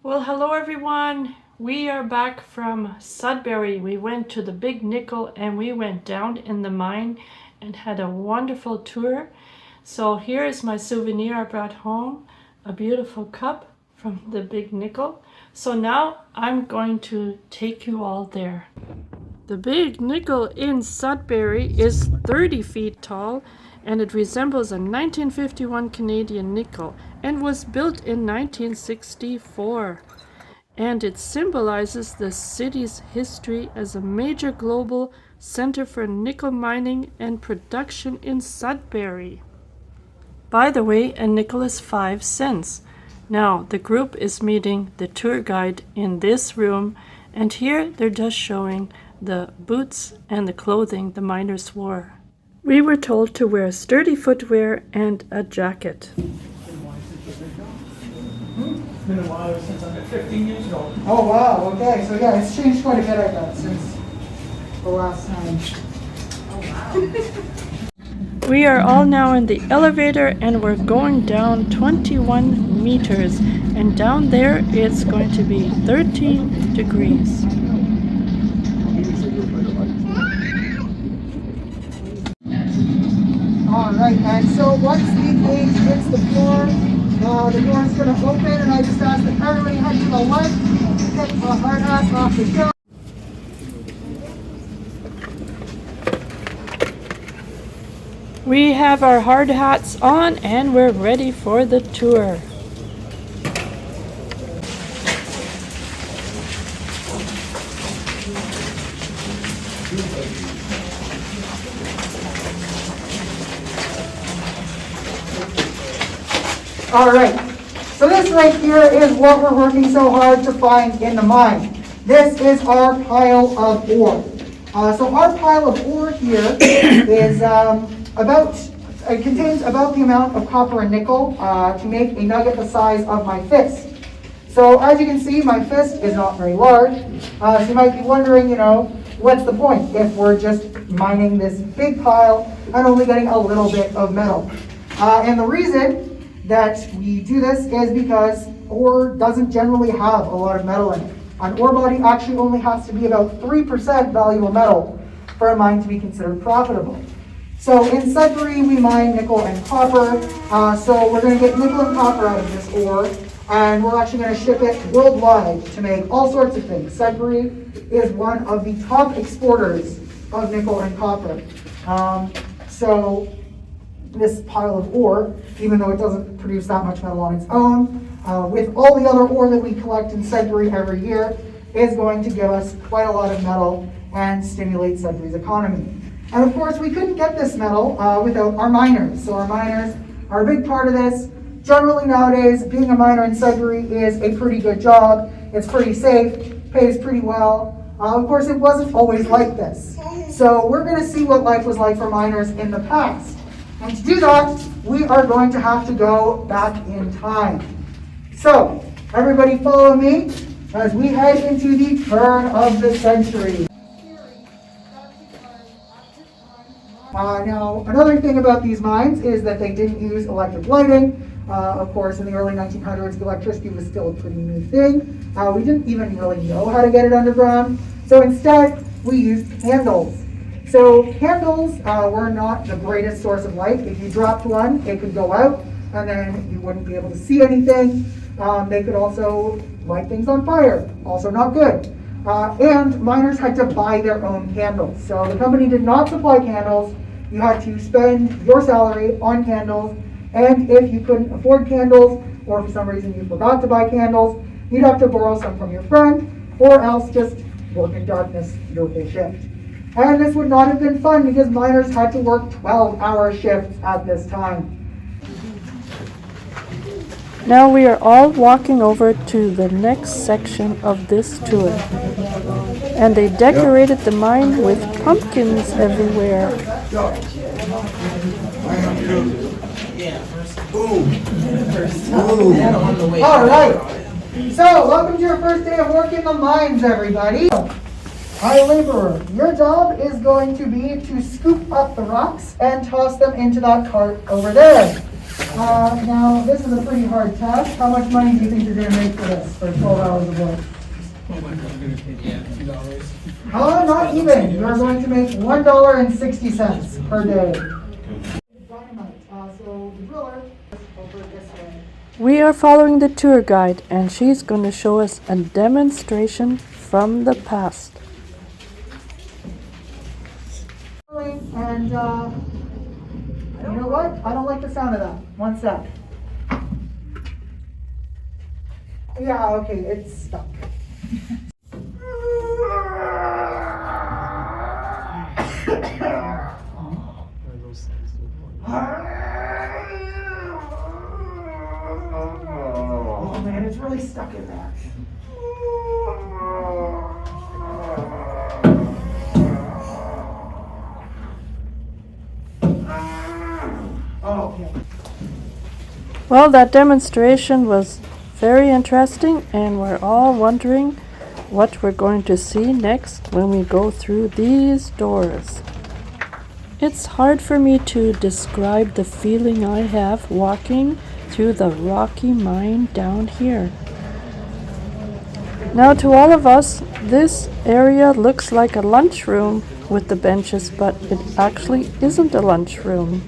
Well, hello everyone. We are back from Sudbury. We went to the Big Nickel and we went down in the mine and had a wonderful tour. So here is my souvenir I brought home, a beautiful cup from the Big Nickel. So now I'm going to take you all there. The Big Nickel in Sudbury is 30 feet tall and it resembles a 1951 Canadian nickel and was built in 1964. And it symbolizes the city's history as a major global center for nickel mining and production in Sudbury. By the way, a nickel is 5 cents. Now, the group is meeting the tour guide in this room, and here they're just showing the boots and the clothing the miners wore. We were told to wear sturdy footwear and a jacket. It's been a while since I'm at 15 years old. Oh wow, okay, so yeah, it's changed quite a bit, I bet, since the last time. We are all now in the elevator and we're going down 21 meters, and down there it's going to be 13 degrees. Alright, and so once the gauge hits the floor is going to open, and I just ask that everybody head to the left, get the hard hats off the shelf. We have our hard hats on and we're ready for the tour. Alright, so this right here is what we're working so hard to find in the mine. This is our pile of ore. So our pile of ore here is contains about the amount of copper and nickel to make a nugget the size of my fist. So as you can see, my fist is not very large. So you might be wondering, what's the point if we're just mining this big pile and only getting a little bit of metal? And the reason that we do this is because ore doesn't generally have a lot of metal in it. An ore body actually only has to be about 3% valuable metal for a mine to be considered profitable. So in Sudbury, we mine nickel and copper. So we're going to get nickel and copper out of this ore, and we're actually going to ship it worldwide to make all sorts of things. Sudbury is one of the top exporters of nickel and copper. So this pile of ore, even though it doesn't produce that much metal on its own, with all the other ore that we collect in Sudbury every year, is going to give us quite a lot of metal and stimulate Sudbury's economy. And of course, we couldn't get this metal without our miners. So our miners are a big part of this. Generally nowadays, being a miner in Sudbury is a pretty good job. It's pretty safe, pays pretty well. Of course, it wasn't always like this. So we're going to see what life was like for miners in the past. And to do that, we are going to have to go back in time. So, everybody follow me as we head into the turn of the century. Now, another thing about these mines is that they didn't use electric lighting. Of course, in the early 1900s, electricity was still a pretty new thing. We didn't even really know how to get it underground. So instead, we used candles. So candles were not the greatest source of light. If you dropped one, it could go out, and then you wouldn't be able to see anything. They could also light things on fire, also not good. And miners had to buy their own candles. So the company did not supply candles. You had to spend your salary on candles, and if you couldn't afford candles, or for some reason you forgot to buy candles, you'd have to borrow some from your friend, or else just work in darkness your whole shift. And this would not have been fun because miners had to work 12-hour shifts at this time. Now we are all walking over to the next section of this tour. And they decorated the mine with pumpkins everywhere. All right. So, welcome to your first day of work in the mines, everybody. Hi, laborer. Your job is going to be to scoop up the rocks and toss them into that cart over there. Now, this is a pretty hard task. How much money do you think you're gonna make for this, for 12 hours of work? Oh my God, I'm gonna pay $2. Not even. You're going to make $1.60 per day. Dynamite. So the driller is over this way. We are following the tour guide, and she's going to show us a demonstration from the past. And you know what? I don't like the sound of that. One sec. Yeah, okay, it's stuck. Oh man, it's really stuck in there. Okay. Well, that demonstration was very interesting, and we're all wondering what we're going to see next when we go through these doors. It's hard for me to describe the feeling I have walking through the rocky mine down here. Now, to all of us, this area looks like a lunchroom with the benches, but it actually isn't a lunchroom.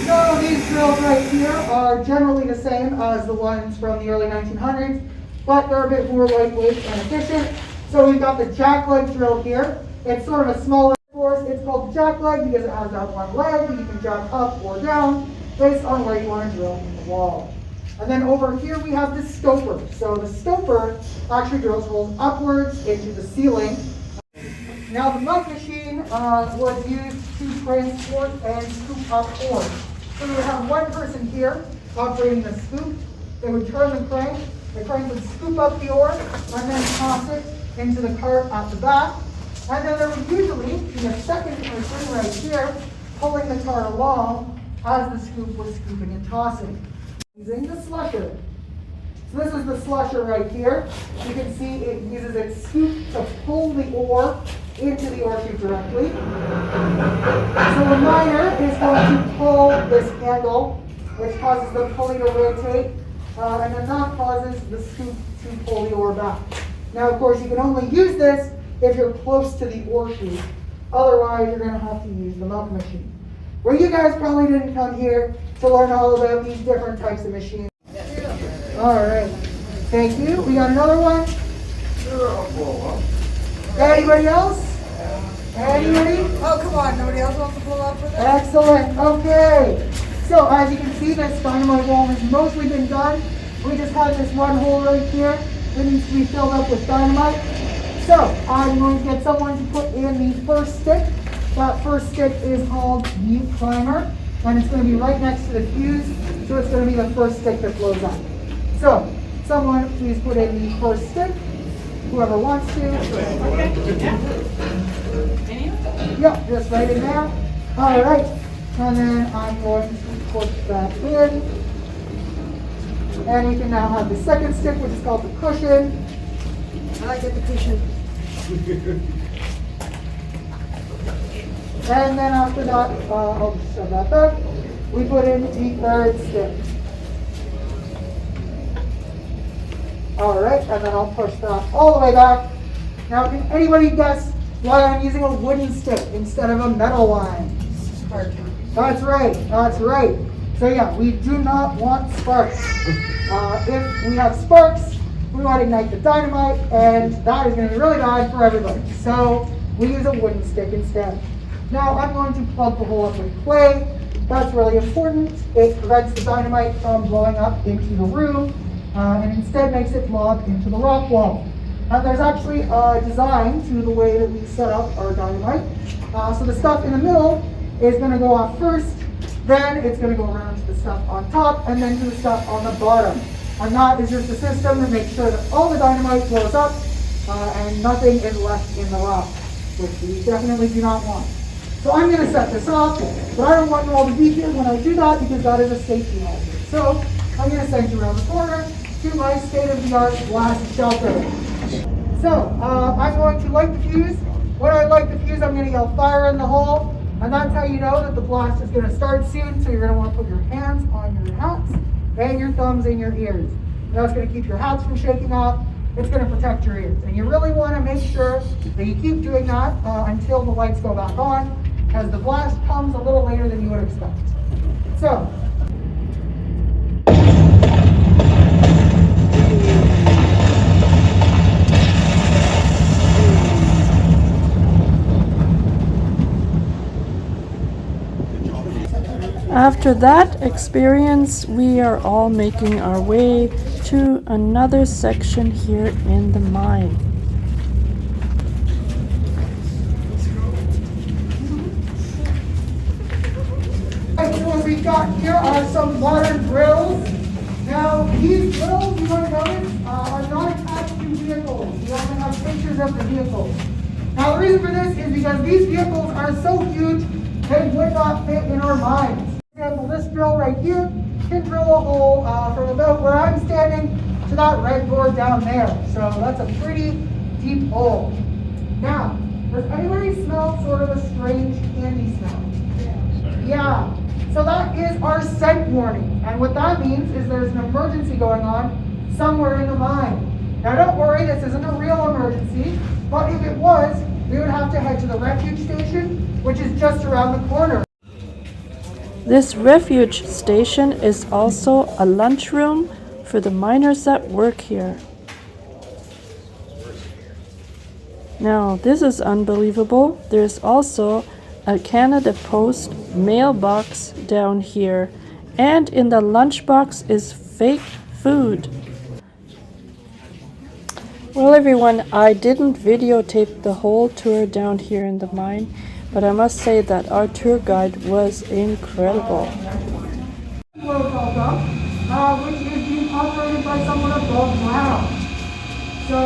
So these drills right here are generally the same as the ones from the early 1900s, but they're a bit more lightweight and efficient. So we've got the jackleg drill here. It's sort of a smaller force. It's called jackleg because it has that one leg that you can jack up or down based on where you want to drill in the wall. And then over here we have the stoper. So the stoper actually drills holes upwards into the ceiling. Now the mud machine was used to transport and scoop up ore. So we would have one person here operating the scoop. They would turn the crank would scoop up the ore and then toss it into the cart at the back. And then there would usually be a second person right here pulling the cart along as the scoop was scooping and tossing. Using the slusher. So this is the slusher right here. You can see it uses its scoop to pull the ore into the ore chute directly. So the miner is going to pull this handle, which causes the pulley to rotate, and then that causes the scoop to pull the ore back. Now, of course, you can only use this if you're close to the ore chute. Otherwise, you're going to have to use the milk machine. Well, you guys probably didn't come here to learn all about these different types of machines. All right. Thank you. We got another one. Anybody else? Anybody? Oh, come on. Nobody else wants to pull up for that? Excellent. Okay. So as you can see, this dynamite wall has mostly been done. We just have this one hole right here that needs to be filled up with dynamite. So I'm going to get someone to put in the first stick. That first stick is called the primer, and it's going to be right next to the fuse. So it's going to be the first stick that blows up. So someone please put in the first stick. Whoever wants to. Okay. Yeah, just right in there. All right. And then I'm going to put that in. And we can now have the second stick, which is called the cushion. I like the cushion. And then after that, I'll just shove that back. We put in the third stick. All right, and then I'll push that all the way back. Now, can anybody guess why I'm using a wooden stick instead of a metal line? Spark. That's right, that's right. So yeah, we do not want sparks. If we have sparks, we want to ignite the dynamite, and that is going to be really bad for everybody. So we use a wooden stick instead. Now I'm going to plug the hole up with clay. That's really important. It prevents the dynamite from blowing up into the room, and instead makes it lob into the rock wall. And there's actually a design to the way that we set up our dynamite. So the stuff in the middle is going to go off first, then it's going to go around to the stuff on top, and then to the stuff on the bottom. And that is just a system to make sure that all the dynamite blows up and nothing is left in the rock, which we definitely do not want. So I'm going to set this off, but I don't want you all to be here when I do that because that is a safety hazard. So I'm going to send you around the corner to my state-of-the-art blast shelter. So I'm going to light the fuse. When I light the fuse, I'm going to yell fire in the hole. And that's how you know that the blast is going to start soon. So you're going to want to put your hands on your hats and your thumbs in your ears. That's going to keep your hats from shaking off. It's going to protect your ears. And you really want to make sure that you keep doing that until the lights go back on, as the blast comes a little later than you would expect. So, after that experience, we are all making our way to another section here in the mine. so what we've got here are some modern drills. Now, these drills, you want to notice, are not attached to vehicles. We often have pictures of the vehicles. Now, the reason for this is because these vehicles are so huge, they would not fit in our mines. For example, this drill right here can drill a hole from about where I'm standing to that red door down there. So that's a pretty deep hole. Now, does anybody smell sort of a strange candy smell? Yeah. So that is our scent warning. And what that means is there's an emergency going on somewhere in the mine. Now don't worry, this isn't a real emergency, but if it was, we would have to head to the refuge station, which is just around the corner. This refuge station is also a lunchroom for the miners that work here. Now, this is unbelievable. There's also a Canada Post mailbox down here, and in the lunchbox is fake food. Well, everyone, I didn't videotape the whole tour down here in the mine, but I must say that our tour guide was incredible. Which is being operated by someone above ground. So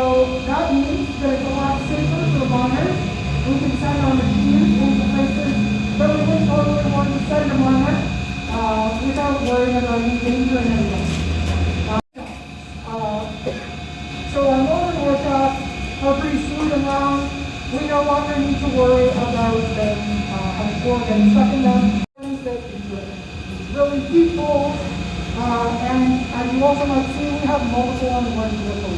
that means that it's a lot safer for the miners. We can send our machines into places that we wouldn't totally want to send a miner without worrying about endangering anyone. So our motor workshops are pretty smooth and round. We no longer need to worry about them getting stuck in them. It's really deep holes, and as you also might see, we have multiple on one vehicle.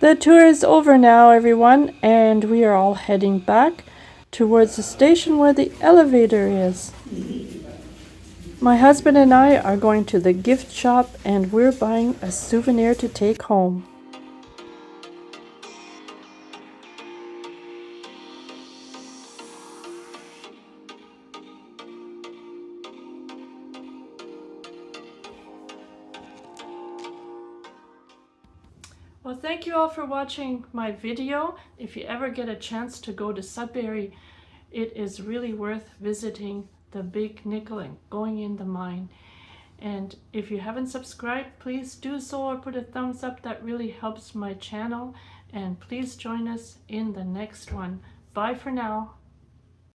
The tour is over now, everyone, and we are all heading back towards the station where the elevator is. My husband and I are going to the gift shop, and we're buying a souvenir to take home. Well, thank you all for watching my video. If you ever get a chance to go to Sudbury, it is really worth visiting the big nickel and going in the mine. And if you haven't subscribed, please do so or put a thumbs up. That really helps my channel. And please join us in the next one. Bye for now.